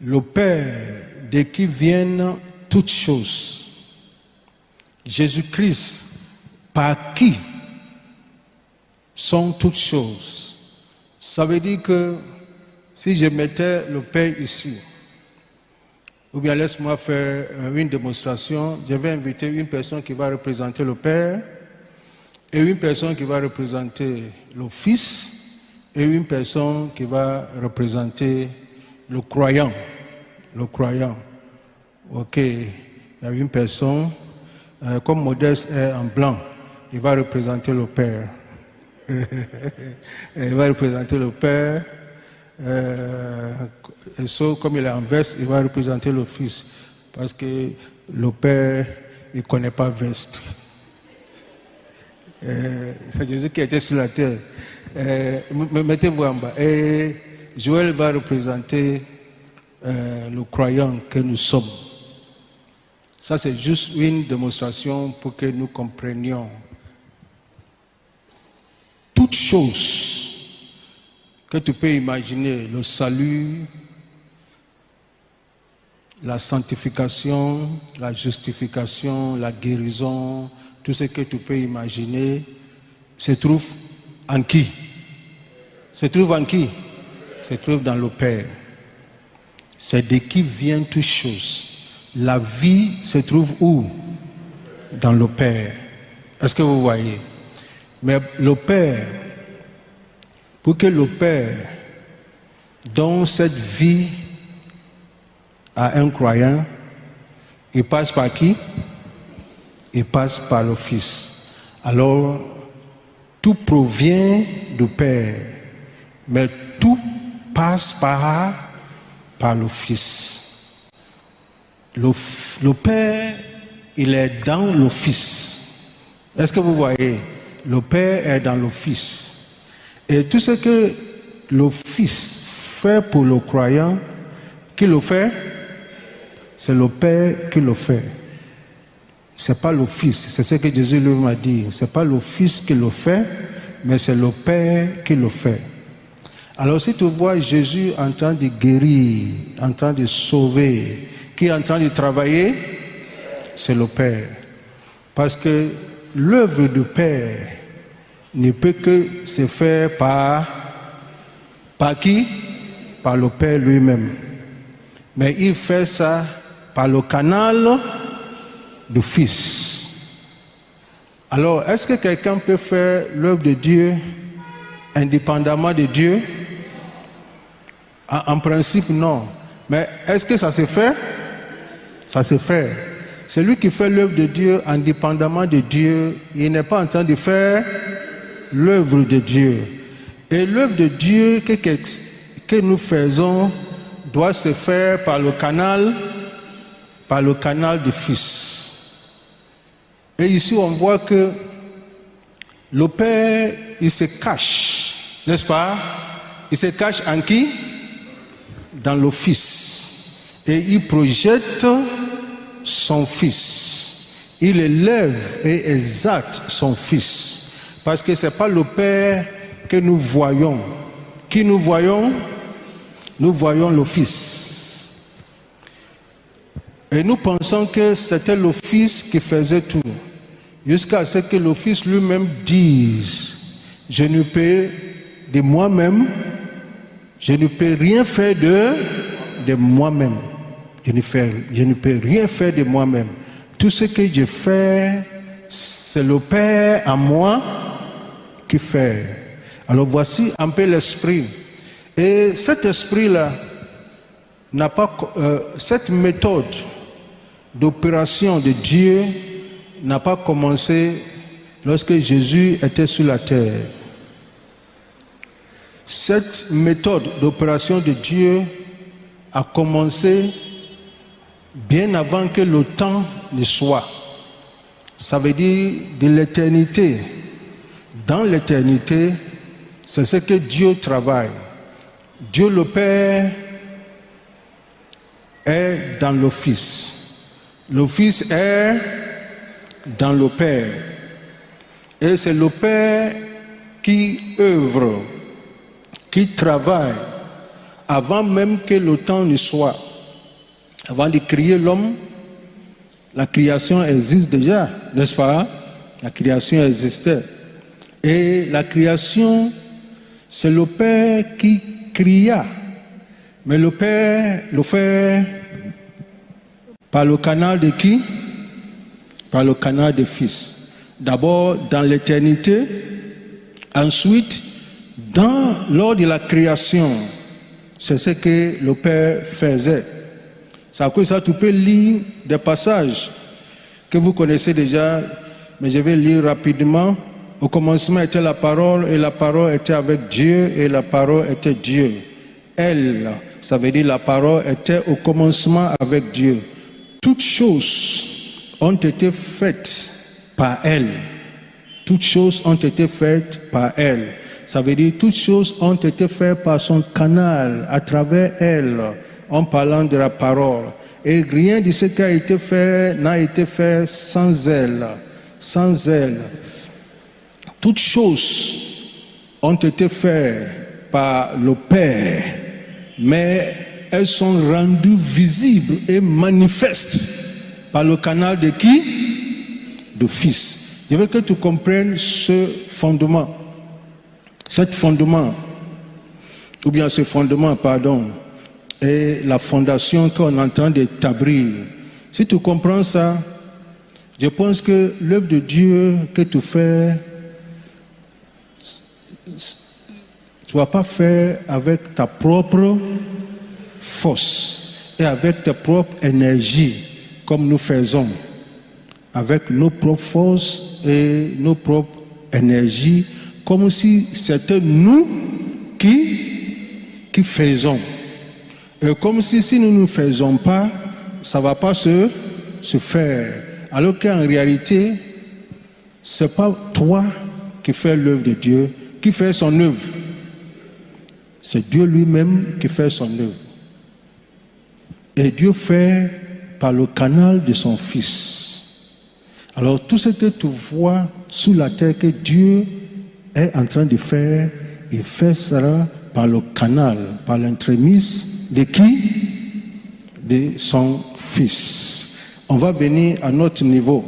le Père de qui viennent toutes choses. Jésus-Christ, par qui sont toutes choses. Ça veut dire que si je mettais le Père ici, ou bien laisse-moi faire une démonstration, je vais inviter une personne qui va représenter le Père, et une personne qui va représenter le Fils, et une personne qui va représenter le croyant. Le croyant. Ok, il y a une personne, comme Modeste est en blanc, il va représenter le Père. Il va représenter le Père. Et ça, comme il est en veste, il va représenter le Fils. Parce que le Père, il ne connaît pas veste. C'est Jésus qui était sur la terre. Mettez-vous en bas. Et Joël va représenter le croyant que nous sommes. Ça, c'est juste une démonstration pour que nous comprenions. Toutes choses que tu peux imaginer, le salut, la sanctification, la justification, la guérison, tout ce que tu peux imaginer, se trouve en qui? Se trouve en qui? Se trouve dans le Père. C'est de qui viennent toutes choses. La vie se trouve où? Dans le Père. Est-ce que vous voyez? Mais le Père, pour que le Père donne cette vie à un croyant, il passe par qui? Il passe par le Fils. Alors, tout provient du Père, mais tout passe par le Fils. Le Père, il est dans le Fils. Est-ce que vous voyez? Le Père est dans le Fils. Et tout ce que le Fils fait pour le croyant, qui le fait? C'est le Père qui le fait. C'est pas le Fils. C'est ce que Jésus lui m'a dit. C'est pas le Fils qui le fait, mais c'est le Père qui le fait. Alors si tu vois Jésus en train de guérir, en train de sauver, qui est en train de travailler, c'est le Père. Parce que l'œuvre du Père ne peut que se faire par qui? Par le Père lui-même. Mais il fait ça par le canal du Fils. Alors, est-ce que quelqu'un peut faire l'œuvre de Dieu indépendamment de Dieu? En principe, non. Mais est-ce que ça se fait? Ça se fait. Celui qui fait l'œuvre de Dieu indépendamment de Dieu, il n'est pas en train de faire l'œuvre de Dieu. Et l'œuvre de Dieu que nous faisons doit se faire par le canal du Fils. Et ici, on voit que le Père, il se cache, n'est-ce pas? Il se cache en qui? Dans le Fils. Et il projette son Fils. Il élève et exalte son Fils. Parce que ce n'est pas le Père que nous voyons. Qui nous voyons? Nous voyons le Fils. Et nous pensons que c'était le Fils qui faisait tout. Jusqu'à ce que le Fils lui-même dise, je ne peux de moi-même, je ne peux rien faire de moi-même. Je ne peux rien faire de moi-même. Tout ce que je fais, c'est le Père en moi qui fait. Alors voici un peu l'esprit. Et cet esprit-là n'a pas cette méthode d'opération de Dieu n'a pas commencé lorsque Jésus était sur la terre. Cette méthode d'opération de Dieu a commencé bien avant que le temps ne soit. Ça veut dire de l'éternité. Dans l'éternité, c'est ce que Dieu travaille. Dieu le Père est dans le Fils. Le Fils est dans le Père. Et c'est le Père qui œuvre, qui travaille, avant même que le temps ne soit. Avant de créer l'homme, la création existe déjà, n'est-ce pas? La création existait. Et la création, c'est le Père qui cria. Mais le Père le fait par le canal de qui? Par le canal du Fils. D'abord dans l'éternité, ensuite lors de la création. C'est ce que le Père faisait. C'est à cause de ça tu peux lire des passages que vous connaissez déjà, mais je vais lire rapidement. Au commencement était la parole, et la parole était avec Dieu, et la parole était Dieu. Elle, ça veut dire la parole était au commencement avec Dieu. Toutes choses ont été faites par elle. Toutes choses ont été faites par elle. Ça veut dire toutes choses ont été faites par son canal, à travers elle, en parlant de la parole. Et rien de ce qui a été fait n'a été fait sans elle. Sans elle. Toutes choses ont été faites par le Père, mais elles sont rendues visibles et manifestes par le canal de qui? Du Fils. Je veux que tu comprennes ce fondement. Cet fondement, ou bien ce fondement, pardon, est la fondation qu'on est en train d'établir. Si tu comprends ça, je pense que l'œuvre de Dieu que tu fais, tu ne vas pas faire avec ta propre force et avec ta propre énergie, comme nous faisons, avec nos propres forces et nos propres énergies, comme si c'était nous qui faisons. Et comme si nous ne faisons pas, ça ne va pas se faire. Alors qu'en réalité, ce n'est pas toi qui fais l'œuvre de Dieu, qui fait son œuvre. C'est Dieu lui-même qui fait son œuvre. Et Dieu fait par le canal de son Fils. Alors tout ce que tu vois sous la terre que Dieu est en train de faire, il fait cela par le canal, par l'entremise de qui? De son Fils. On va venir à notre niveau.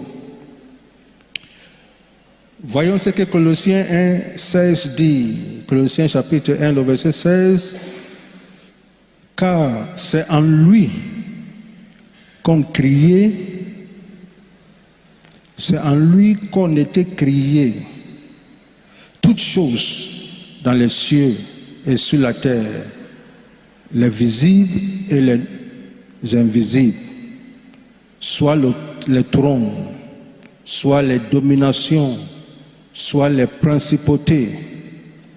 Voyons ce que Colossiens 1, 16 dit. Colossiens chapitre 1, le verset 16. Car c'est en lui qu'on criait, c'est en lui qu'on était crié. Toutes choses dans les cieux et sur la terre, les visibles et les invisibles, soit les trônes, soit les dominations, soit les principautés,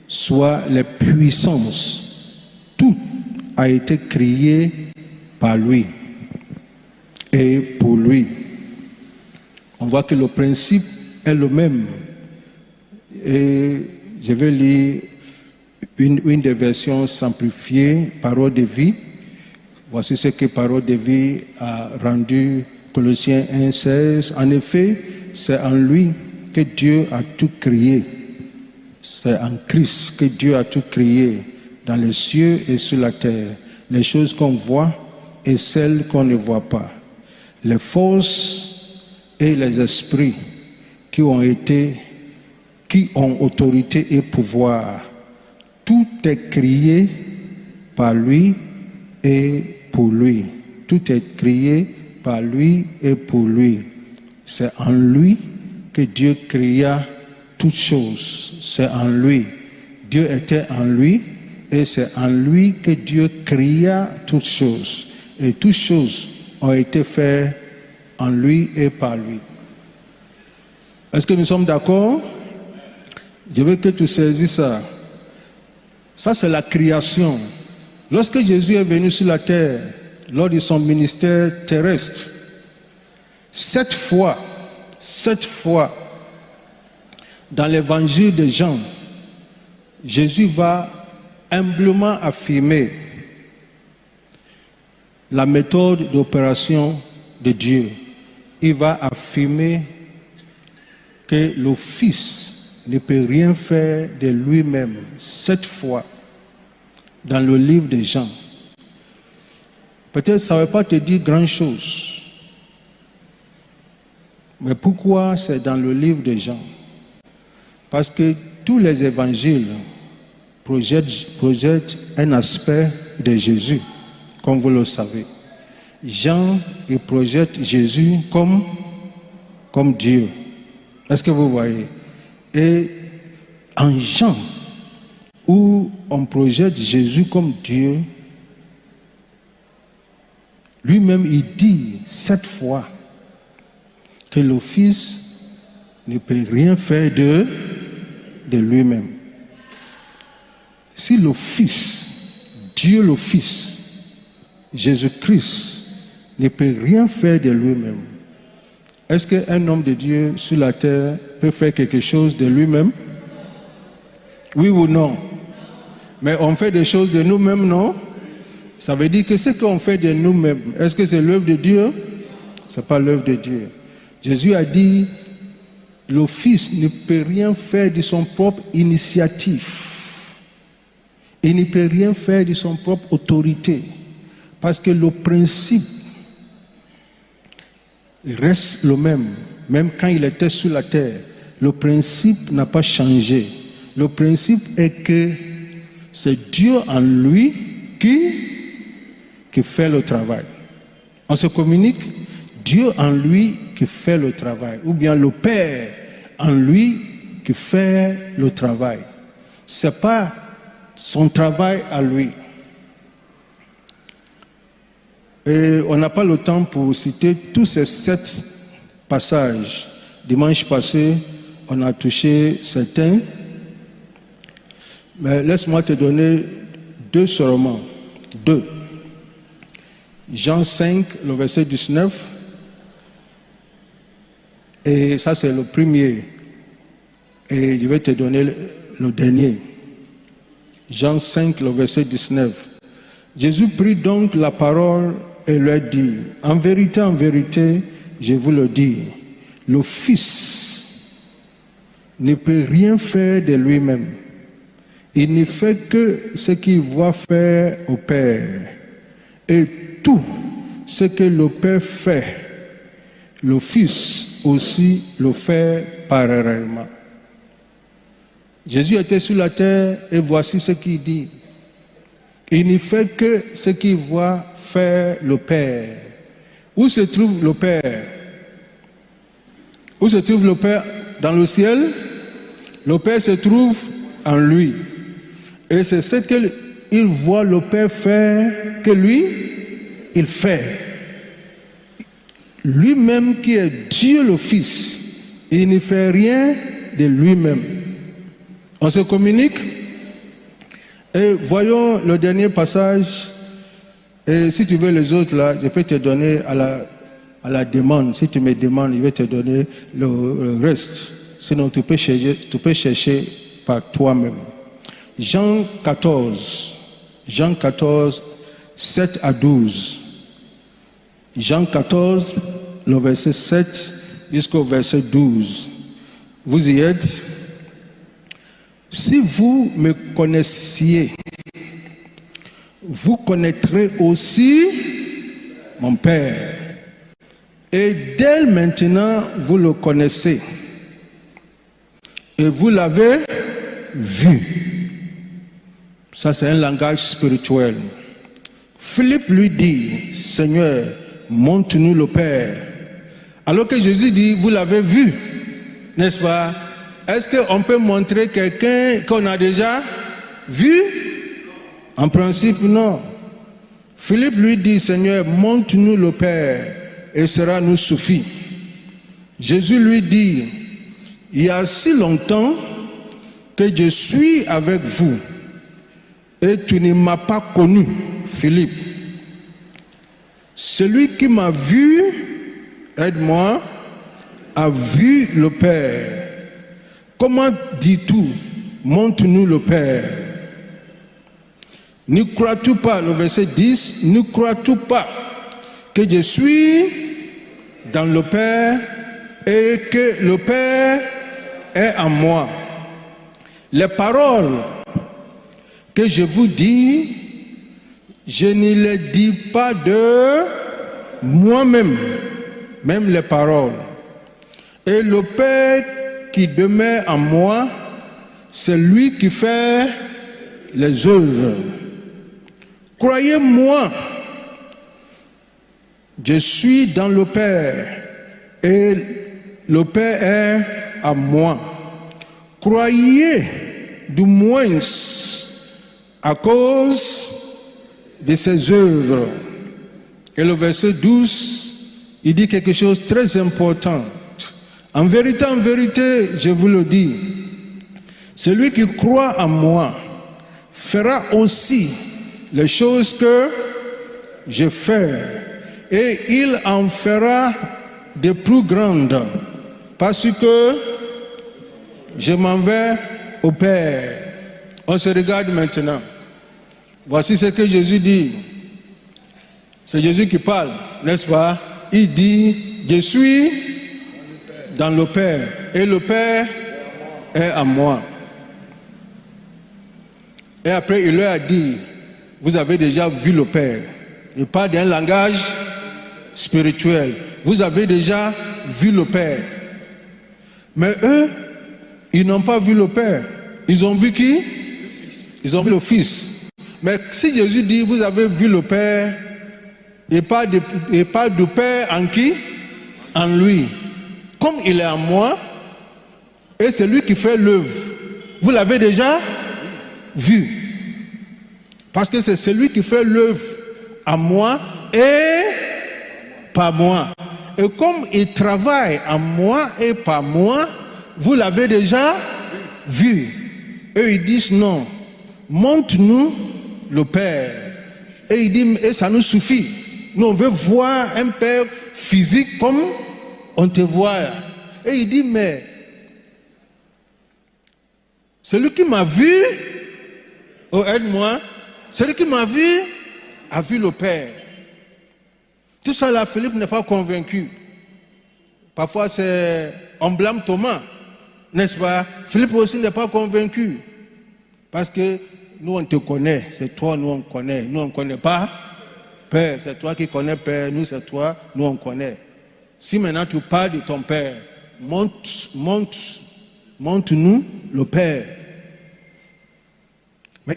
soit les puissances, tout a été créé par lui et pour lui. On voit que le principe est le même. Et je vais lire une des versions simplifiées, Parole de vie. Voici ce que Parole de vie a rendu Colossiens 1, 16. En effet, c'est en lui que Dieu a tout créé. C'est en Christ que Dieu a tout créé, dans les cieux et sur la terre, les choses qu'on voit et celles qu'on ne voit pas, les forces et les esprits qui ont autorité et pouvoir. Tout est créé par lui et pour lui. Tout est créé par lui et pour lui. C'est en lui que Dieu créa toutes choses. C'est en lui. Dieu était en lui et c'est en lui que Dieu créa toutes choses. Et toutes choses ont été faites en lui et par lui. Est-ce que nous sommes d'accord? Je veux que tu saisisses ça. Ça, c'est la création. Lorsque Jésus est venu sur la terre, lors de son ministère terrestre, 7 fois, dans l'évangile de Jean, Jésus va humblement affirmer la méthode d'opération de Dieu. Il va affirmer que le Fils ne peut rien faire de lui-même. 7 fois dans le livre de Jean. Peut-être ça ne va pas te dire grand-chose. Mais pourquoi c'est dans le livre de Jean? Parce que tous les évangiles projettent un aspect de Jésus, comme vous le savez. Jean, il projette Jésus comme Dieu. Est-ce que vous voyez? Et en Jean, où on projette Jésus comme Dieu, lui-même il dit 7 fois que le Fils ne peut rien faire de lui-même. Si le Fils, Dieu le Fils, Jésus-Christ, ne peut rien faire de lui-même, est-ce qu'un homme de Dieu sur la terre peut faire quelque chose de lui-même? Oui ou non? Mais on fait des choses de nous-mêmes, non? Ça veut dire que ce qu'on fait de nous-mêmes, est-ce que c'est l'œuvre de Dieu? Ce n'est pas l'œuvre de Dieu. Jésus a dit, le Fils ne peut rien faire de son propre initiative. Il ne peut rien faire de son propre autorité. Parce que le principe reste le même. Même quand il était sur la terre, le principe n'a pas changé. Le principe est que c'est Dieu en lui qui fait le travail. On se communique, Dieu en lui qui fait le travail. Ou bien le Père en lui qui fait le travail. Ce n'est pas son travail à lui. Et on n'a pas le temps pour citer tous ces 7 passages. Dimanche passé, on a touché certains. Mais laisse-moi te donner 2 seulement. 2. Jean 5, le verset 19. Et ça, c'est le premier. Et je vais te donner le dernier. Jean 5, le verset 19. Jésus prit donc la parole et leur dit, en vérité, je vous le dis, le Fils ne peut rien faire de lui-même. Il ne fait que ce qu'il voit faire au Père. Et tout ce que le Père fait, le Fils aussi le fait parallèlement. Jésus était sur la terre et voici ce qu'il dit. Il ne fait que ce qu'il voit faire le Père. Où se trouve le Père? Où se trouve le Père? Dans le ciel? Le Père se trouve en lui. Et c'est ce qu'il voit le Père faire que lui, il fait. Lui-même qui est Dieu le Fils, il ne fait rien de lui-même. On se communique? Et voyons le dernier passage. Et si tu veux les autres là, je peux te donner à la demande. Si tu me demandes, je vais te donner le reste. Sinon, tu peux chercher par toi-même. Jean 14, 7 à 12. Jean 14, le verset 7 jusqu'au verset 12. Vous y êtes? Si vous me connaissiez, vous connaîtrez aussi mon Père. Et dès maintenant, vous le connaissez. Et vous l'avez vu. Ça, c'est un langage spirituel. Philippe lui dit, Seigneur, montre-nous le Père. Alors que Jésus dit, vous l'avez vu. N'est-ce pas? Est-ce qu'on peut montrer quelqu'un qu'on a déjà vu? En principe, non. Philippe lui dit, Seigneur, montre-nous le Père et cela nous suffit. Jésus lui dit, il y a si longtemps que je suis avec vous et tu ne m'as pas connu, Philippe. Celui qui m'a vu, aide-moi, a vu le Père. Comment dis-tu, montre-nous le Père? Ne crois-tu pas, le verset 10, ne crois-tu pas que je suis dans le Père et que le Père est en moi? Les paroles que je vous dis, je ne les dis pas de moi-même, même les paroles. Et le Père qui demeure en moi, c'est lui qui fait les œuvres. Croyez-moi, je suis dans le Père et le Père est à moi. Croyez du moins à cause de ses œuvres. Et le verset 12, il dit quelque chose de très important. En vérité, je vous le dis, celui qui croit en moi fera aussi les choses que je fais, et il en fera de plus grandes, parce que je m'en vais au Père. On se regarde maintenant. Voici ce que Jésus dit. C'est Jésus qui parle, n'est-ce pas? Il dit, je suis dans le Père, et le Père est à moi. Et après, il leur a dit, vous avez déjà vu le Père. Il parle d'un langage spirituel. Vous avez déjà vu le Père. Mais eux, ils n'ont pas vu le Père. Ils ont vu qui? Ils ont vu le Fils. Mais si Jésus dit, vous avez vu le Père, il parle du Père en qui? En lui. Comme il est en moi, et c'est lui qui fait l'œuvre. Vous l'avez déjà vu. Parce que c'est celui qui fait l'œuvre à moi et par moi. Et comme il travaille en moi et par moi, vous l'avez déjà vu. Eux ils disent non, montre-nous le Père. Et il dit, et ça nous suffit. Nous on veut voir un Père physique comme on te voit. Et il dit, mais celui qui m'a vu, oh aide-moi, celui qui m'a vu a vu le Père. Tout ça là, Philippe n'est pas convaincu. Parfois on blâme Thomas, n'est-ce pas? Philippe aussi n'est pas convaincu. Parce que nous on te connaît, c'est toi, nous on connaît. Nous on ne connaît pas Père, c'est toi qui connais Père, nous c'est toi, nous on connaît. Si maintenant tu parles de ton Père, montre-nous le Père. Mais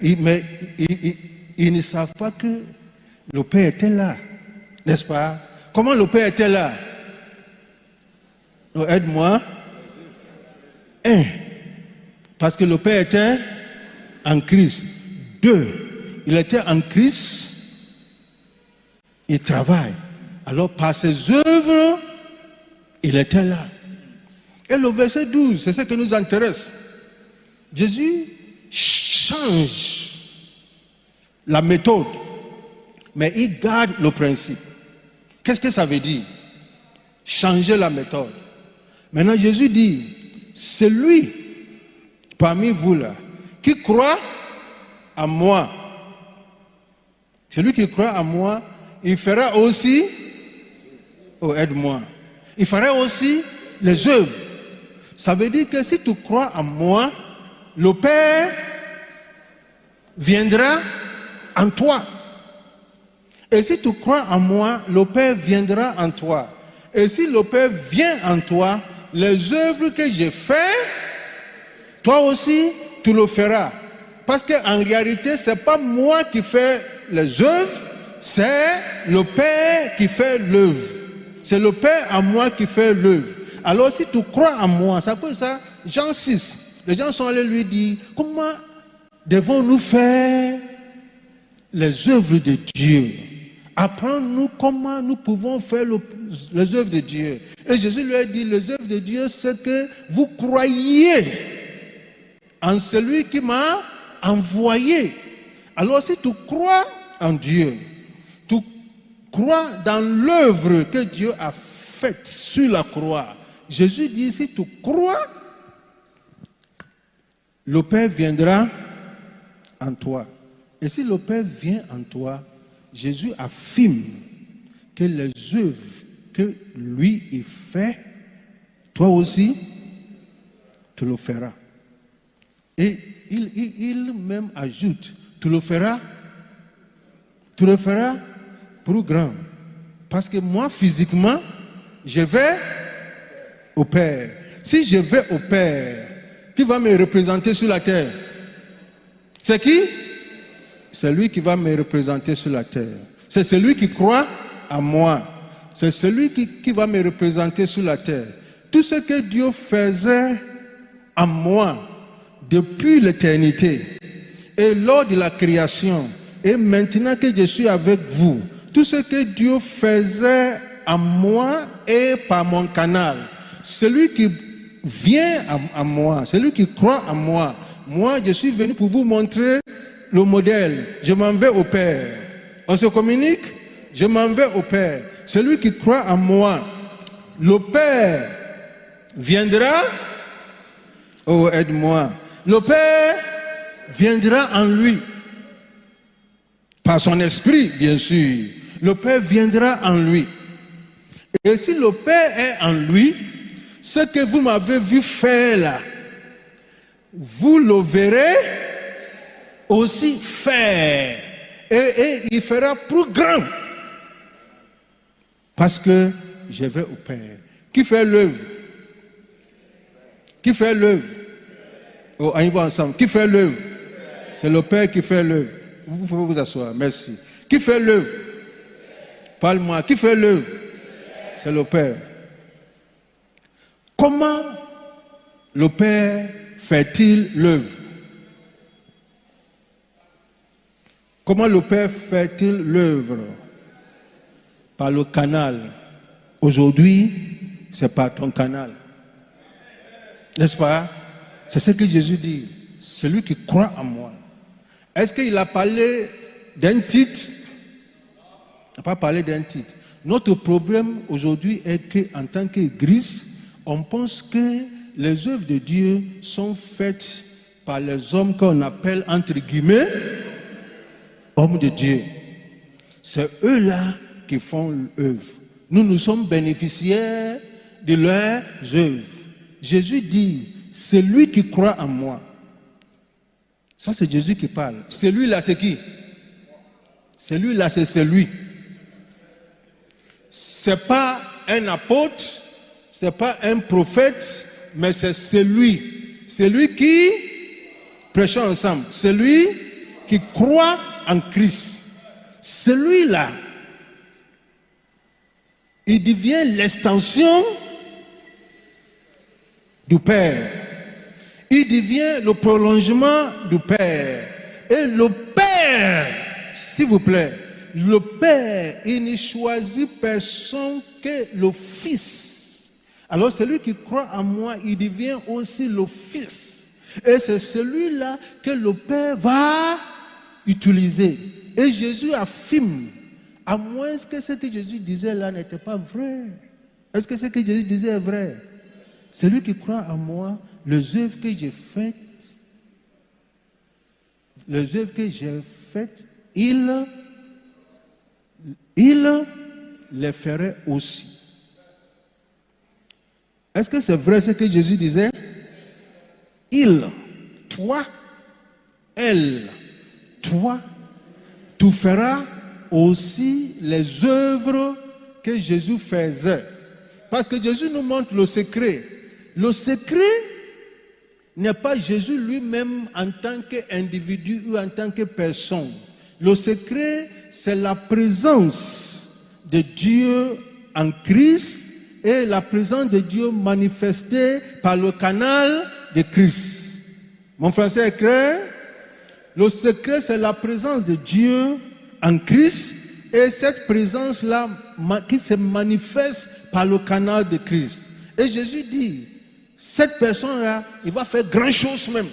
ils ne savent pas que le Père était là, n'est-ce pas? Comment le Père était là? Oh, aide-moi. Parce que le Père était en Christ. 2, il était en Christ, il travaille. Alors par ses œuvres, il était là. Et le verset 12, c'est ce qui nous intéresse. Jésus change la méthode, mais il garde le principe. Qu'est-ce que ça veut dire? Changer la méthode. Maintenant Jésus dit, celui parmi vous là, qui croit à moi, celui qui croit à moi, il fera aussi, oh aide-moi, il fera aussi les œuvres. Ça veut dire que si tu crois à moi, le Père viendra en toi. Et si tu crois en moi, le Père viendra en toi. Et si le Père vient en toi, les œuvres que j'ai faites, toi aussi, tu le feras. Parce qu'en réalité, ce n'est pas moi qui fais les œuvres, c'est le Père qui fait l'œuvre. C'est le Père en moi qui fait l'œuvre. Alors si tu crois en moi, ça peut ça, Jean 6, les gens sont allés lui dire, comment devons-nous faire les œuvres de Dieu? Apprends-nous comment nous pouvons faire les œuvres de Dieu. Et Jésus lui a dit, les œuvres de Dieu, c'est que vous croyez en celui qui m'a envoyé. Alors si tu crois en Dieu, tu crois dans l'œuvre que Dieu a faite sur la croix. Jésus dit, si tu crois, le Père viendra en toi. Et si le Père vient en toi, Jésus affirme que les œuvres que lui il fait, toi aussi, tu le feras. Et il même ajoute, tu le feras tu le feras plus grand. Parce que moi, physiquement, je vais au Père. Si je vais au Père, qui va me représenter sur la terre? C'est qui? C'est lui qui va me représenter sur la terre. C'est celui qui croit à moi. C'est celui qui va me représenter sur la terre. Tout ce que Dieu faisait en moi depuis l'éternité et lors de la création, et maintenant que je suis avec vous, tout ce que Dieu faisait en moi et par mon canal, celui qui vient à moi, celui qui croit en moi, moi je suis venu pour vous montrer le modèle. Je m'en vais au Père. On se communique? Je m'en vais au Père. Celui qui croit en moi, le Père viendra. Oh, aide-moi. Le Père viendra en lui. Par son esprit, bien sûr. Le Père viendra en lui. Et si le Père est en lui, ce que vous m'avez vu faire là, vous le verrez aussi faire. Et il fera plus grand. Parce que je vais au Père. Qui fait l'œuvre? Qui fait l'œuvre? Oh, on y va ensemble. Qui fait l'œuvre? C'est le Père qui fait l'œuvre. Vous pouvez vous asseoir. Merci. Qui fait l'œuvre? Parle-moi. Qui fait l'œuvre? C'est le Père. Comment le Père fait-il l'œuvre? Comment le Père fait-il l'œuvre? Par le canal. Aujourd'hui, c'est par ton canal. N'est-ce pas? C'est ce que Jésus dit. Celui qui croit en moi. Est-ce qu'il a parlé d'un titre? Il n'a pas parlé d'un titre. Notre problème aujourd'hui est qu'en tant qu'Église, on pense que les œuvres de Dieu sont faites par les hommes qu'on appelle entre guillemets hommes de Dieu. C'est eux-là qui font l'œuvre. Nous sommes bénéficiaires de leurs œuvres. Jésus dit, celui qui croit en moi. Ça, c'est Jésus qui parle. Celui-là, c'est qui? Celui-là, c'est celui. C'est pas un apôtre, c'est pas un prophète, mais c'est celui. Celui qui, prêchons ensemble, celui qui croit en Christ. Celui-là, il devient l'extension du Père. Il devient le prolongement du Père. Et le Père, s'il vous plaît, le Père, il ne choisit personne que le Fils. Alors celui qui croit en moi, il devient aussi le Fils. Et c'est celui-là que le Père va utiliser. Et Jésus affirme, à moins que ce que Jésus disait là n'était pas vrai. Est-ce que ce que Jésus disait est vrai? Celui qui croit en moi, les œuvres que j'ai faites, il les ferait aussi. Est-ce que c'est vrai ce que Jésus disait? Il, toi, elle, toi, tu feras aussi les œuvres que Jésus faisait. Parce que Jésus nous montre le secret. Le secret n'est pas Jésus lui-même en tant qu'individu ou en tant que personne. Le secret, c'est la présence de Dieu en Christ et la présence de Dieu manifestée par le canal de Christ. Mon français est clair? Le secret, c'est la présence de Dieu en Christ et cette présence-là qui se manifeste par le canal de Christ. Et Jésus dit, cette personne-là, il va faire grand chose même.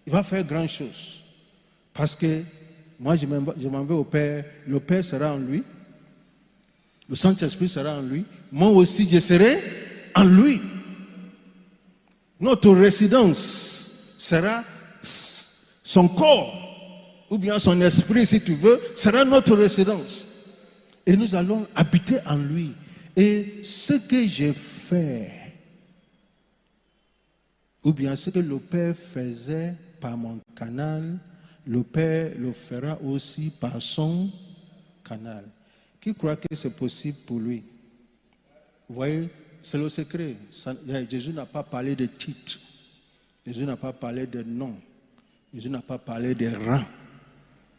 Il va faire grand chose. Parce que moi, je m'en vais au Père. Le Père sera en lui. Le Saint-Esprit sera en lui. Moi aussi, je serai en lui. Notre résidence sera son corps, ou bien son esprit, si tu veux, sera notre résidence. Et nous allons habiter en lui. Et ce que j'ai fait, ou bien ce que le Père faisait par mon canal, le Père le fera aussi par son canal. Qui croit que c'est possible pour lui? Vous voyez, c'est le secret. Jésus n'a pas parlé de titres. Jésus n'a pas parlé de noms. Jésus n'a pas parlé de rangs.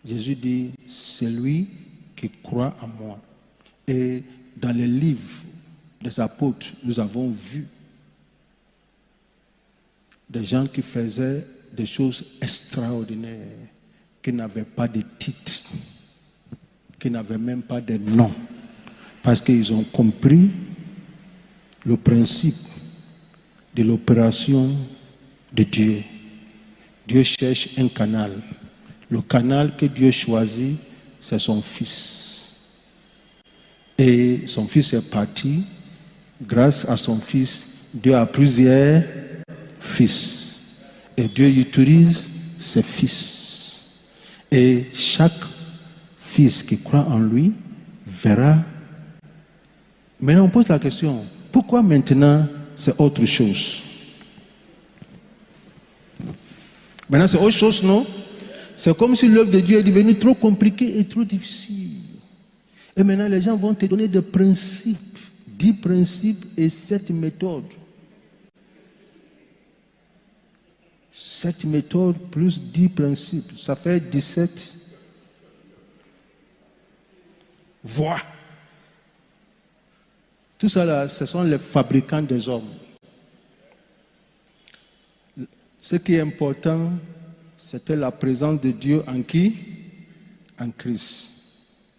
Jésus dit, c'est lui qui croit en moi. Et dans les livres des apôtres, nous avons vu des gens qui faisaient des choses extraordinaires, qui n'avaient pas de titres, qui n'avaient même pas de nom, parce qu'ils ont compris le principe de l'opération de Dieu. Dieu cherche un canal. Le canal que Dieu choisit, c'est son Fils. Et son Fils est parti. Grâce à son Fils, Dieu a plusieurs fils. Et Dieu utilise ses fils. Et chaque fils qui croit en lui verra. Maintenant, on pose la question, pourquoi maintenant c'est autre chose? Maintenant, c'est autre chose, non? C'est comme si l'œuvre de Dieu est devenue trop compliquée et trop difficile. Et maintenant, les gens vont te donner des principes, 10 principes et 7 méthodes. 7 méthodes plus 10 principes, ça fait 17 voies. Tout ça là, ce sont les fabricants des hommes. Ce qui est important, c'était la présence de Dieu en qui? En Christ.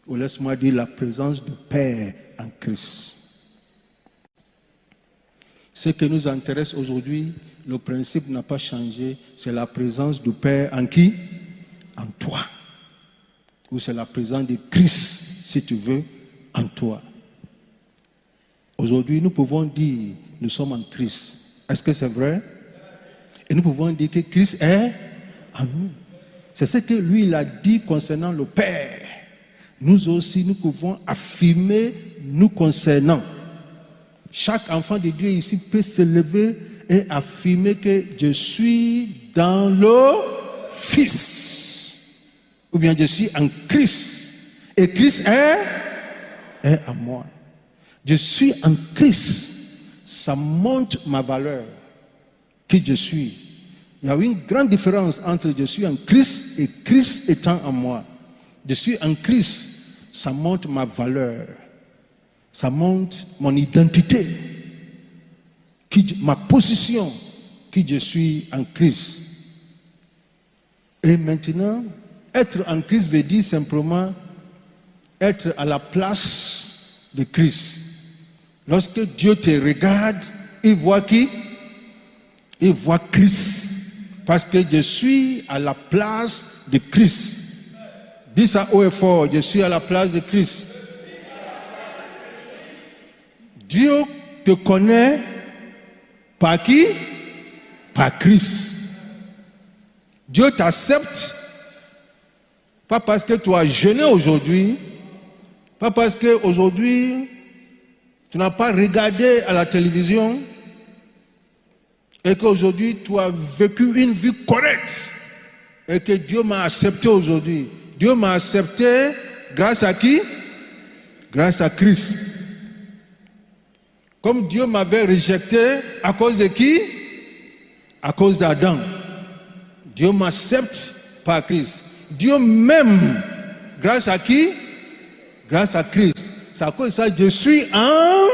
Ou laisse-moi dire la présence du Père en Christ. Ce qui nous intéresse aujourd'hui, le principe n'a pas changé, c'est la présence du Père en qui? En toi. Ou c'est la présence de Christ, si tu veux, en toi. Aujourd'hui, nous pouvons dire, nous sommes en Christ. Est-ce que c'est vrai? Et nous pouvons dire que Christ est en nous. C'est ce que lui, il a dit concernant le Père. Nous aussi, nous pouvons affirmer nous concernant. Chaque enfant de Dieu ici peut se lever et affirmer que je suis dans le Fils. Ou bien je suis en Christ. Et Christ est en moi. Je suis en Christ. Ça montre ma valeur. Qui je suis. Il y a une grande différence entre je suis en Christ et Christ étant en moi. Je suis en Christ, ça montre ma valeur. Ça montre mon identité. Ma position, qui je suis en Christ. Et maintenant, être en Christ veut dire simplement être à la place de Christ. Lorsque Dieu te regarde, il voit qui? Il voit Christ. Parce que je suis à la place de Christ. Dis ça haut et fort, je suis à la place de Christ. Dieu te connaît par qui? Par Christ. Dieu t'accepte pas parce que tu as jeûné aujourd'hui, pas parce que aujourd'hui tu n'as pas regardé à la télévision et qu'aujourd'hui tu as vécu une vie correcte et que Dieu m'a accepté aujourd'hui. Dieu m'a accepté grâce à qui? Grâce à Christ. Comme Dieu m'avait rejeté à cause de qui? À cause d'Adam. Dieu m'accepte par Christ. Dieu m'aime grâce à qui? Grâce à Christ. C'est à cause de ça que je suis en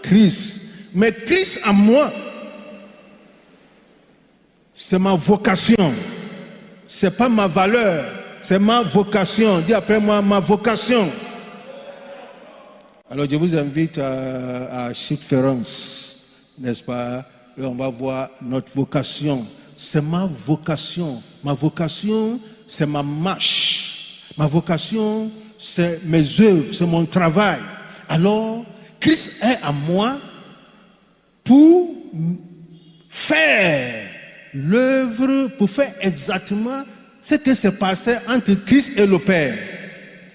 Christ. Mais Christ en moi, c'est ma vocation. C'est pas ma valeur, c'est ma vocation. Dis après moi, ma vocation. Alors je vous invite à Circonférence, n'est-ce pas? Et on va voir notre vocation. C'est ma vocation. Ma vocation, c'est ma marche. Ma vocation, c'est mes œuvres, c'est mon travail. Alors, Christ est à moi pour faire l'œuvre, pour faire exactement ce qui se passait entre Christ et le Père.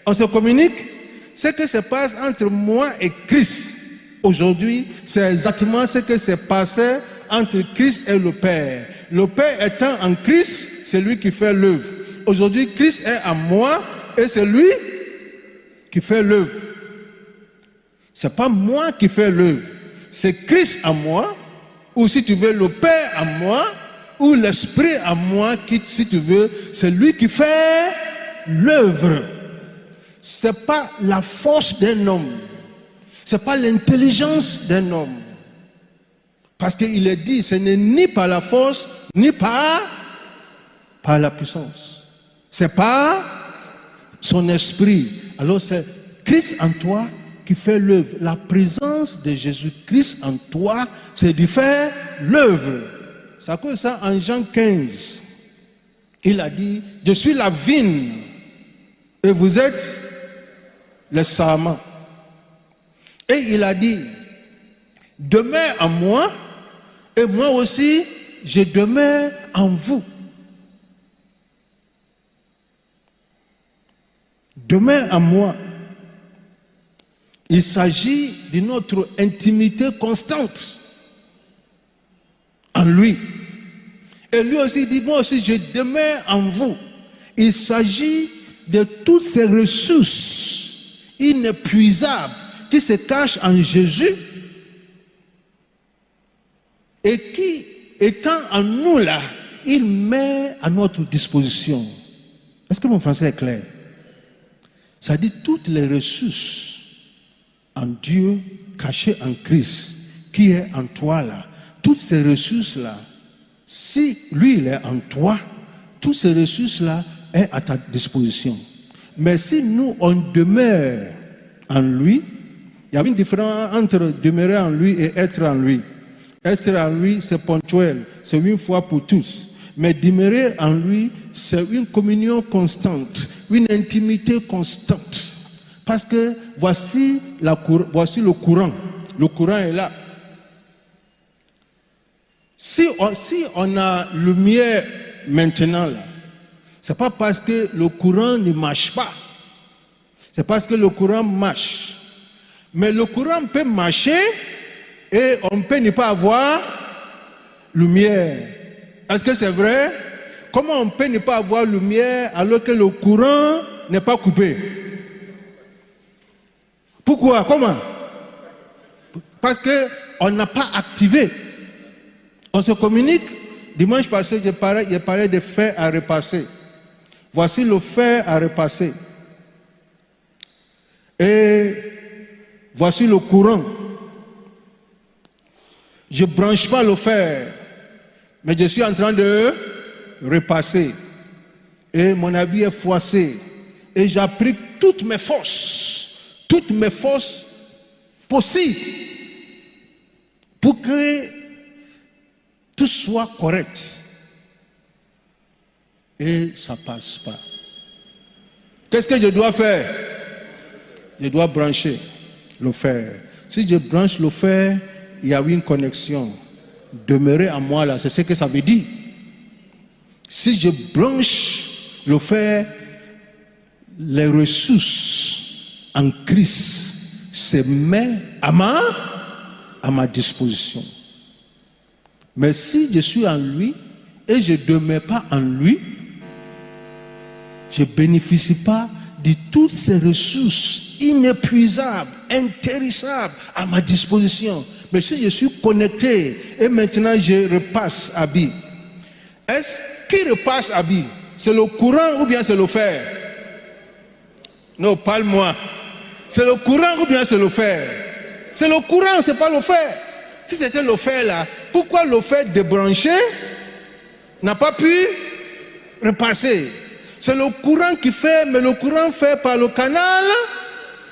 On se communique? Ce qui se passe entre moi et Christ aujourd'hui, c'est exactement ce qui se passait entre Christ et le Père. Le Père étant en Christ, c'est lui qui fait l'œuvre. Aujourd'hui, Christ est en moi et c'est lui qui fait l'œuvre. Ce n'est pas moi qui fais l'œuvre. C'est Christ en moi, ou si tu veux, le Père en moi, ou l'Esprit en moi, qui, si tu veux, c'est lui qui fait l'œuvre. Ce n'est pas la force d'un homme. Ce n'est pas l'intelligence d'un homme. Parce qu'il est dit, ce n'est ni par la force, ni par la puissance. Ce n'est pas son esprit. Alors c'est Christ en toi qui fait l'œuvre. La présence de Jésus-Christ en toi, c'est de faire l'œuvre. C'est à cause de ça, en Jean 15, il a dit, je suis la vigne et vous êtes les sarments. Et il a dit, demeure en moi et moi aussi, je demeure en vous. Demeure en moi. Il s'agit de notre intimité constante en lui. Et lui aussi dit, moi aussi je demeure en vous. Il s'agit de toutes ces ressources inépuisables qui se cachent en Jésus et qui, étant en nous là, il met à notre disposition. Est-ce que mon français est clair? Ça dit toutes les ressources en Dieu cachées en Christ qui est en toi là. Toutes ces ressources là, si lui il est en toi, toutes ces ressources là est à ta disposition. Mais si nous on demeure en lui, il y a une différence entre demeurer en lui et être en lui. Être en lui, c'est ponctuel, c'est une fois pour tous. Mais demeurer en lui, c'est une communion constante, une intimité constante. Parce que voici le courant. Le courant est là. Si on a lumière maintenant là, c'est pas parce que le courant ne marche pas. C'est parce que le courant marche. Mais le courant peut marcher et on peut ne pas avoir lumière. Est-ce que c'est vrai? Comment on peut ne pas avoir lumière alors que le courant n'est pas coupé? Pourquoi? Comment? Parce qu'on n'a pas activé. On se communique. Dimanche passé, je parlais de fer à repasser. Voici le fer à repasser. Et voici le courant. Je ne branche pas le fer, mais je suis en train de repasser. Et mon habit est froissé. Et j'applique toutes mes forces possibles pour que tout soit correct. Et ça ne passe pas. Qu'est-ce que je dois faire? Je dois brancher le fer. Si je branche le fer, il y a une connexion. Demeurer en moi là, c'est ce que ça veut dire. Si je branche le fer, les ressources en Christ se mettent à ma disposition. Mais si je suis en lui et je ne demeure pas en lui, je ne bénéficie pas de toutes ces ressources inépuisables, intarissables à ma disposition. Mais si je suis connecté et maintenant je repasse à vie, est-ce qui repasse à vie? C'est le courant ou bien c'est le fer? Non, parle-moi. C'est le courant ou bien c'est le fer? C'est le courant, c'est pas le fer. Si c'était le fer là, pourquoi le fer débranché n'a pas pu repasser? C'est le courant qui fait, mais le courant fait par le canal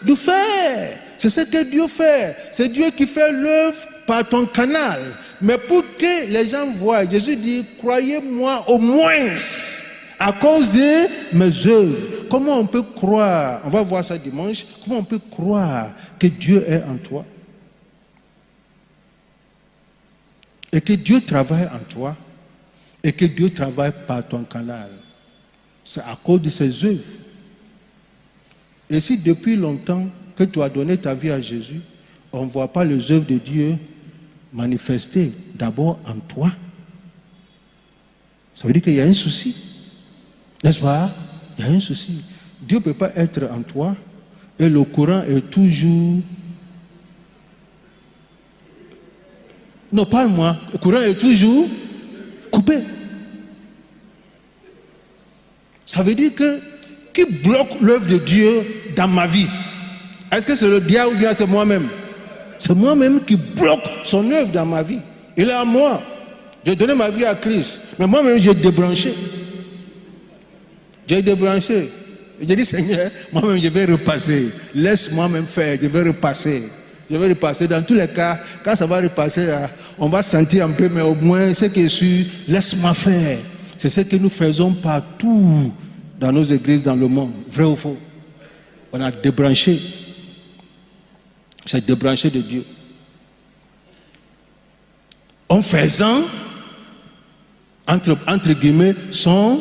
du fer. C'est ce que Dieu fait. C'est Dieu qui fait l'œuvre par ton canal. Mais pour que les gens voient, Jésus dit, croyez-moi au moins à cause de mes œuvres. Comment on peut croire, on va voir ça dimanche, comment on peut croire que Dieu est en toi? Et que Dieu travaille en toi, et que Dieu travaille par ton canal. C'est à cause de ses œuvres. Et si depuis longtemps que tu as donné ta vie à Jésus, on ne voit pas les œuvres de Dieu manifestées d'abord en toi, ça veut dire qu'il y a un souci. N'est-ce pas? Il y a un souci. Dieu ne peut pas être en toi et le courant est toujours... Non, parle-moi. Le courant est toujours coupé. Ça veut dire que qui bloque l'œuvre de Dieu dans ma vie? Est-ce que c'est le diable ou bien c'est moi-même? C'est moi-même qui bloque son œuvre dans ma vie. Il est à moi. J'ai donné ma vie à Christ. Mais moi-même, j'ai débranché. J'ai débranché. J'ai dit, Seigneur, moi-même, je vais repasser. Laisse-moi même faire. Je vais repasser. Je vais repasser. Dans tous les cas, quand ça va repasser, on va sentir un peu, mais au moins, ce qui est sûr, laisse-moi faire. C'est ce que nous faisons partout dans nos églises, dans le monde. Vrai ou faux? On a débranché. C'est débranché de Dieu. En faisant, entre guillemets, son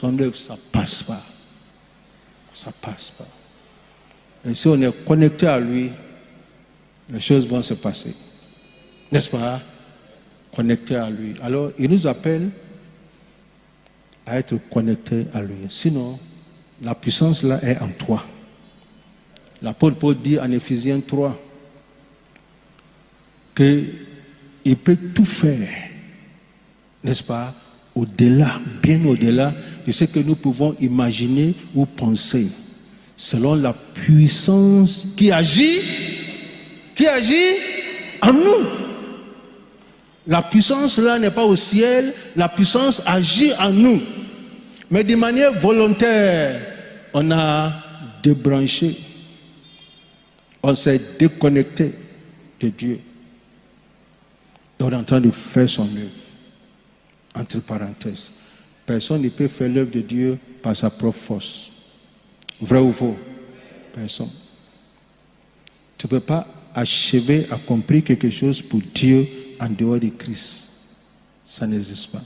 œuvre, ça passe pas. Ça passe pas. Et si on est connecté à lui, les choses vont se passer. N'est-ce pas? Connecté à lui. Alors, il nous appelle à être connecté à lui. Sinon, la puissance là est en toi. L'apôtre Paul dit en Éphésiens 3 qu'il peut tout faire, n'est-ce pas, au-delà, bien au-delà de ce que nous pouvons imaginer ou penser, selon la puissance qui agit en nous. La puissance là n'est pas au ciel, la puissance agit en nous. Mais de manière volontaire, on a débranché. On s'est déconnecté de Dieu. Et on est en train de faire son œuvre. Entre parenthèses. Personne ne peut faire l'œuvre de Dieu par sa propre force. Vrai ou faux? Personne. Tu ne peux pas achever, accomplir quelque chose pour Dieu en dehors de Christ. Ça n'existe pas.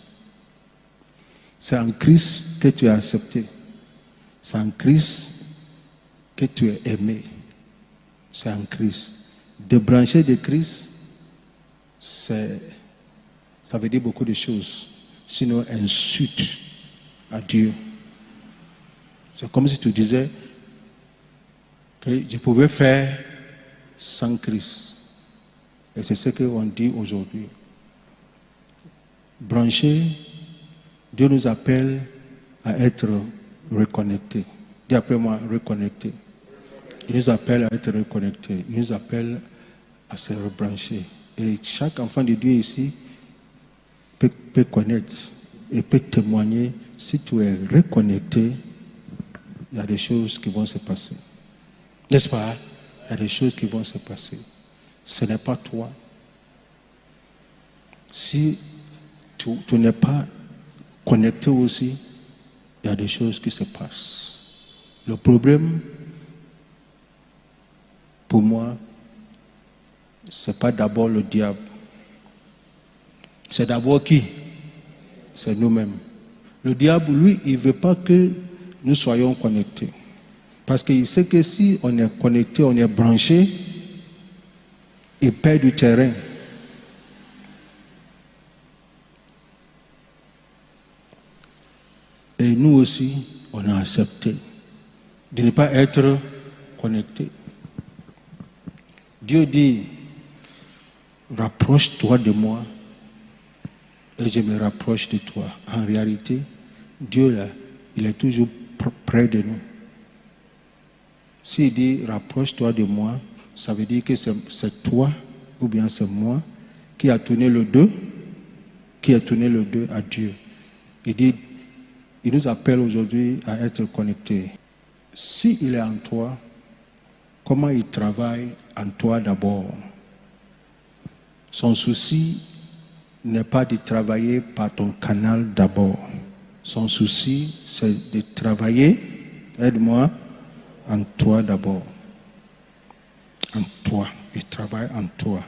C'est en Christ que tu es accepté. C'est en Christ que tu es aimé. C'est en Christ. Débrancher de Christ, ça veut dire beaucoup de choses. Sinon, insulte à Dieu. C'est comme si tu disais que je pouvais faire sans Christ. Et c'est ce qu'on dit aujourd'hui. Brancher, Dieu nous appelle à être reconnectés. Dis après moi, reconnectés. Il nous appelle à être reconnectés. Il nous appelle à se rebrancher. Et chaque enfant de Dieu ici peut connaître et peut témoigner. Si tu es reconnecté, il y a des choses qui vont se passer. N'est-ce pas? Il y a des choses qui vont se passer. Ce n'est pas toi. Si tu n'es pas connecté aussi, il y a des choses qui se passent. Le problème, pour moi, ce n'est pas d'abord le diable. C'est d'abord qui? C'est nous-mêmes. Le diable, lui, il ne veut pas que nous soyons connectés. Parce qu'il sait que si on est connecté, on est branché, il perd du terrain. Et nous aussi, on a accepté de ne pas être connectés. Dieu dit, rapproche-toi de moi et je me rapproche de toi. En réalité, Dieu là, il est toujours près de nous. S'il dit, rapproche-toi de moi, ça veut dire que c'est toi ou bien c'est moi qui a tourné le dos, à Dieu. Il dit, il nous appelle aujourd'hui à être connectés. S'il est en toi, comment il travaille en toi d'abord? Son souci n'est pas de travailler par ton canal d'abord. Son souci, c'est de travailler, aide-moi, en toi d'abord. En toi. Il travaille en toi.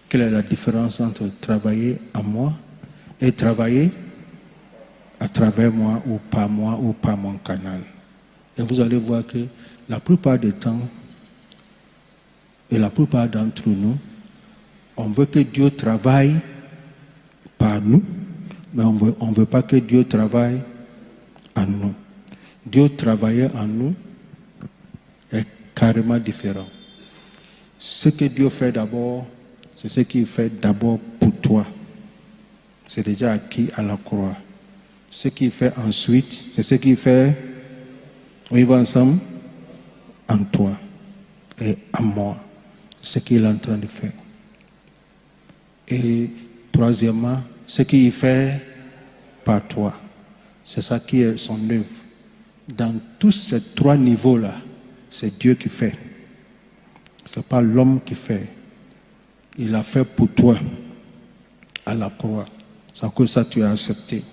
Quelle est la différence entre travailler en moi et travailler à travers moi ou par mon canal? Et vous allez voir que la plupart des temps, et la plupart d'entre nous, on veut que Dieu travaille par nous, mais on ne veut pas que Dieu travaille en nous. Dieu travailler en nous est carrément différent. Ce que Dieu fait d'abord, c'est ce qu'il fait d'abord pour toi. C'est déjà acquis à la croix. Ce qu'il fait ensuite, c'est ce qu'il fait, on va ensemble, en toi et en moi. Ce qu'il est en train de faire. Et troisièmement, ce qu'il fait par toi. C'est ça qui est son œuvre. Dans tous ces trois niveaux-là, c'est Dieu qui fait. Ce n'est pas l'homme qui fait. Il a fait pour toi à la croix. C'est à cause de ça que tu as accepté.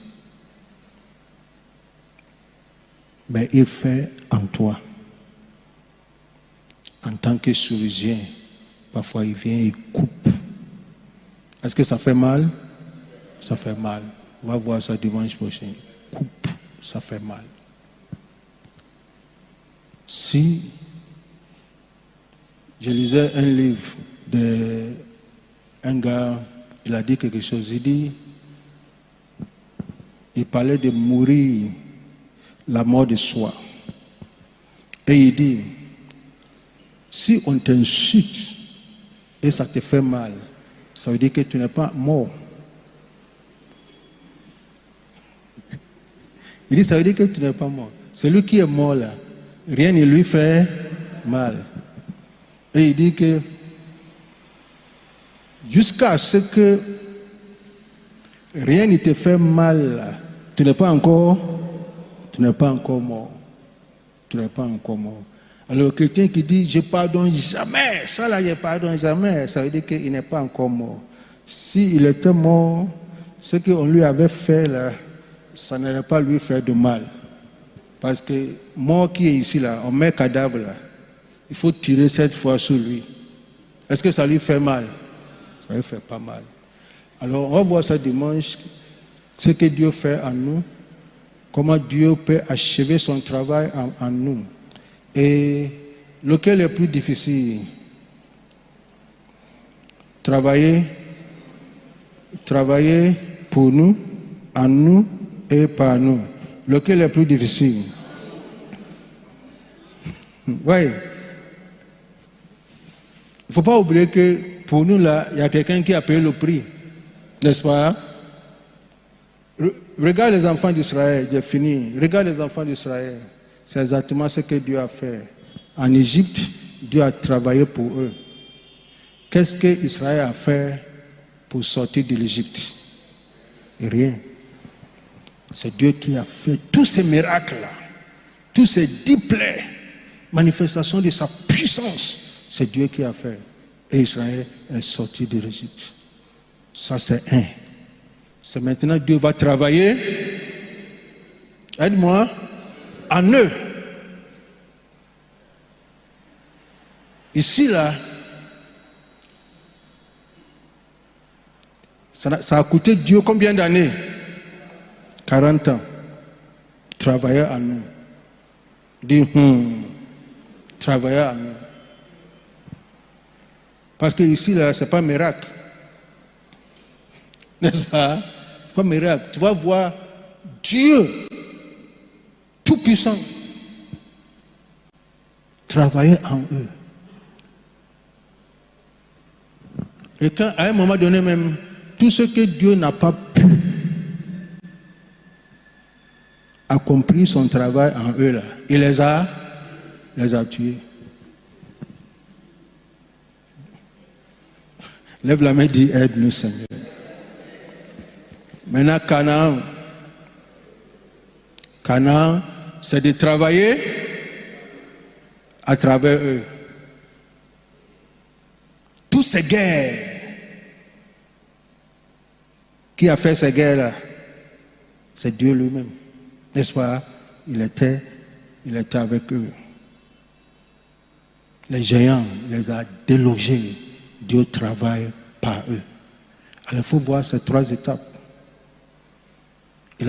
Mais il fait en toi. En tant que chirurgien, parfois il vient, il coupe. Est-ce que ça fait mal? Ça fait mal. On va voir ça dimanche prochain. Coupe, ça fait mal. Si je lisais un livre d'un gars, il a dit quelque chose. Il parlait de mourir la mort de soi. Et il dit, si on t'insulte et ça te fait mal, ça veut dire que tu n'es pas mort. Il dit, ça veut dire que tu n'es pas mort. Celui qui est mort là, rien ne lui fait mal. Et il dit que jusqu'à ce que rien ne te fait mal là, tu n'es pas encore mort. Tu n'es pas encore mort. Alors le chrétien qui dit, je pardonne jamais, ça là, je pardonne jamais, ça veut dire qu'il n'est pas encore mort. S'il était mort, ce qu'on lui avait fait là, ça n'allait pas lui faire de mal. Parce que mort qui est ici là, on met cadavre là, il faut tirer 7 fois sur lui. Est-ce que ça lui fait mal? Ça lui fait pas mal. Alors on va voir ça dimanche, ce que Dieu fait en nous, comment Dieu peut achever son travail en nous. Et lequel est plus difficile? Travailler pour nous, en nous et par nous. Lequel est plus difficile? Oui. Il ne faut pas oublier que pour nous là, il y a quelqu'un qui a payé le prix. N'est-ce pas? Regarde les enfants d'Israël, j'ai fini. Regarde les enfants d'Israël. C'est exactement ce que Dieu a fait. En Égypte, Dieu a travaillé pour eux. Qu'est-ce que Israël a fait pour sortir de l'Égypte? Rien. C'est Dieu qui a fait tous ces miracles-là, tous ces 10 plaies, manifestations de sa puissance. C'est Dieu qui a fait. Et Israël est sorti de l'Égypte. Ça, c'est un. C'est maintenant Dieu va travailler, aide-moi, en eux. Ici, là, ça a coûté Dieu combien d'années? 40 ans. Travailler en nous. Dire, travailler en nous. Parce que ici, là, c'est pas miracle. N'est-ce pas? C'est pas miracle. Tu vas voir Dieu tout-puissant travailler en eux. Et quand, à un moment donné même, tout ce que Dieu n'a pas pu accomplir son travail en eux là, il les a tués. Lève la main et dis, aide-nous Seigneur. Maintenant Canaan, c'est de travailler à travers eux. Toutes ces guerres, qui a fait ces guerres-là? C'est Dieu lui-même. N'est-ce pas? Il était avec eux. Les géants, il les a délogés. Dieu travaille par eux. Alors il faut voir ces 3 étapes.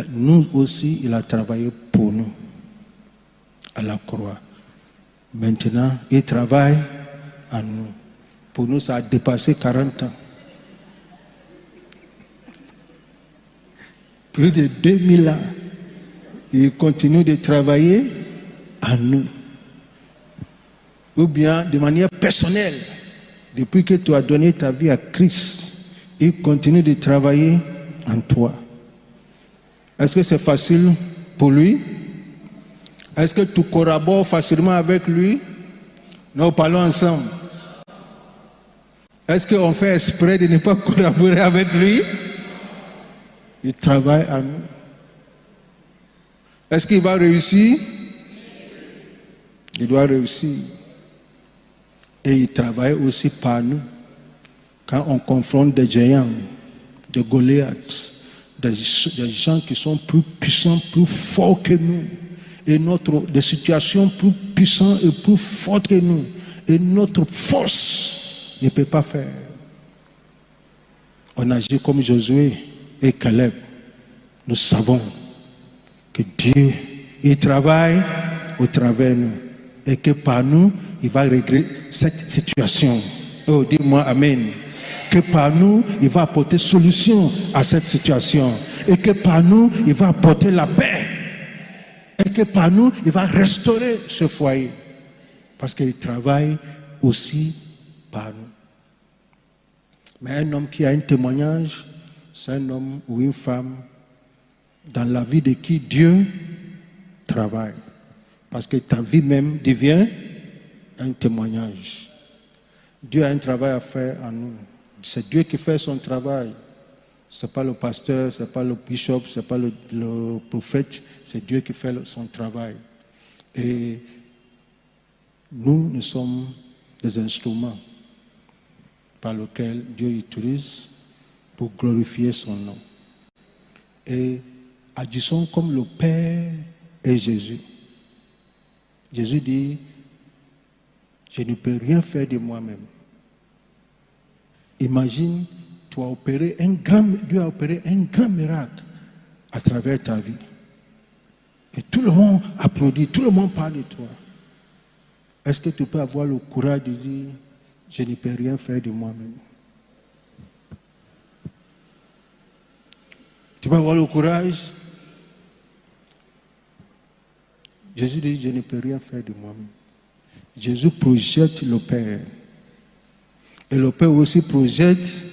Nous aussi, il a travaillé pour nous à la croix. Maintenant, il travaille en nous. Pour nous, ça a dépassé 40 ans. Plus de 2000 ans. il continue de travailler en nous. Ou bien de manière personnelle, depuis que tu as donné ta vie à Christ, il continue de travailler en toi. Est-ce que c'est facile pour lui? Est-ce que tu collabores facilement avec lui? Nous parlons ensemble. Est-ce qu'on fait exprès de ne pas collaborer avec lui? Il travaille en nous. Est-ce qu'il va réussir? Il doit réussir. Et il travaille aussi par nous. Quand on confronte des géants, des Goliaths, des gens qui sont plus puissants, plus forts que nous, et des situations plus puissantes et plus fortes que nous, et notre force ne peut pas faire. On agit comme Josué et Caleb. Nous savons que Dieu, il travaille au travers de nous, et que par nous, il va régler cette situation. Oh, dis-moi Amen. Que par nous, il va apporter solution à cette situation. Et que par nous, il va apporter la paix. Et que par nous, il va restaurer ce foyer. Parce qu'il travaille aussi par nous. Mais un homme qui a un témoignage, c'est un homme ou une femme dans la vie de qui Dieu travaille. Parce que ta vie même devient un témoignage. Dieu a un travail à faire en nous. C'est Dieu qui fait son travail. Ce n'est pas le pasteur, ce n'est pas le bishop, ce n'est pas le prophète. C'est Dieu qui fait son travail. Et nous sommes des instruments par lesquels Dieu utilise pour glorifier son nom. Et agissons comme le Père et Jésus. Jésus dit, je ne peux rien faire de moi-même. Imagine, Dieu a opéré un grand miracle à travers ta vie. Et tout le monde applaudit, tout le monde parle de toi. Est-ce que tu peux avoir le courage de dire, je ne peux rien faire de moi-même? Tu peux avoir le courage? Jésus dit, je ne peux rien faire de moi-même. Jésus projette le Père. Et le Père aussi projette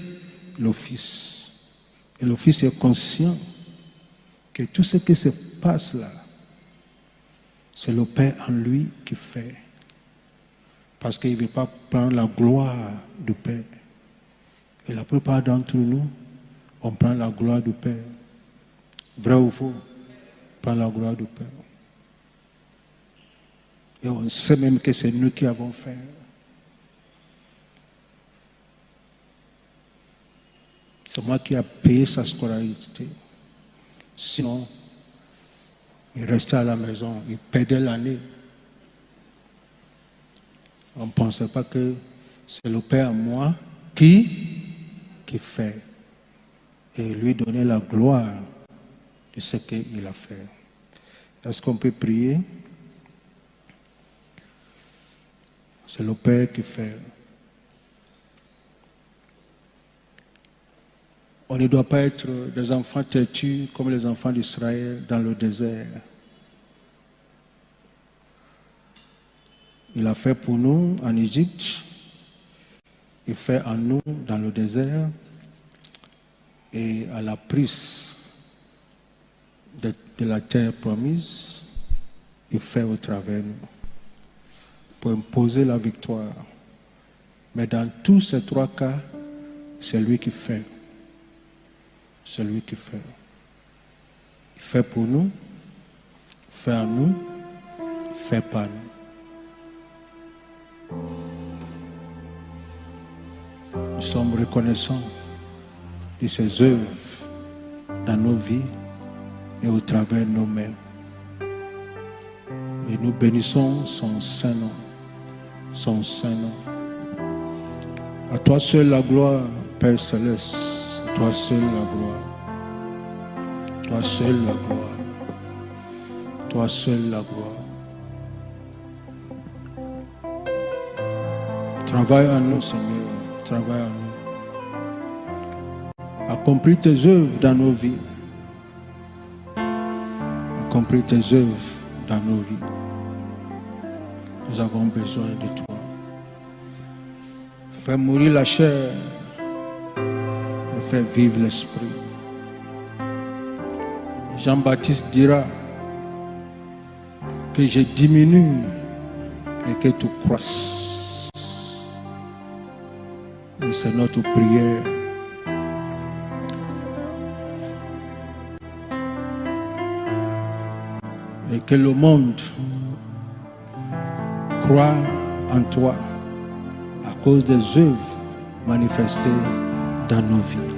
le Fils. Et le Fils est conscient que tout ce qui se passe là, c'est le Père en lui qui fait. Parce qu'il ne veut pas prendre la gloire du Père. Et la plupart d'entre nous, on prend la gloire du Père. Vrai ou faux? On prend la gloire du Père. Et on sait même que c'est nous qui avons fait. C'est moi qui ai payé sa scolarité. Sinon, il restait à la maison, il perdait l'année. On ne pensait pas que c'est le Père à moi qui fait. Et lui donner la gloire de ce qu'il a fait. Est-ce qu'on peut prier? C'est le Père qui fait. On ne doit pas être des enfants têtus comme les enfants d'Israël dans le désert. Il a fait pour nous en Égypte. Il fait en nous dans le désert. Et à la prise de la terre promise, il fait au travers de nous. Pour imposer la victoire. Mais dans tous ces trois cas, c'est lui qui fait. C'est lui qui fait. Il fait pour nous, il fait en nous, il fait par nous. Nous sommes reconnaissants de ses œuvres dans nos vies et au travers de nos mains. Et nous bénissons son saint nom. Son saint nom. À toi seul la gloire, Père Céleste. À toi seul la gloire. Toi seul la gloire. Toi seul la gloire. Travaille en nous, Seigneur. Travaille en nous. Accomplis tes œuvres dans nos vies. accomplir tes œuvres dans nos vies. Nous avons besoin de toi. Fais mourir la chair et fais vivre l'esprit. Jean-Baptiste dira que je diminue et que tu croisses. Et c'est notre prière. Et que le monde croit en toi à cause des œuvres manifestées dans nos vies.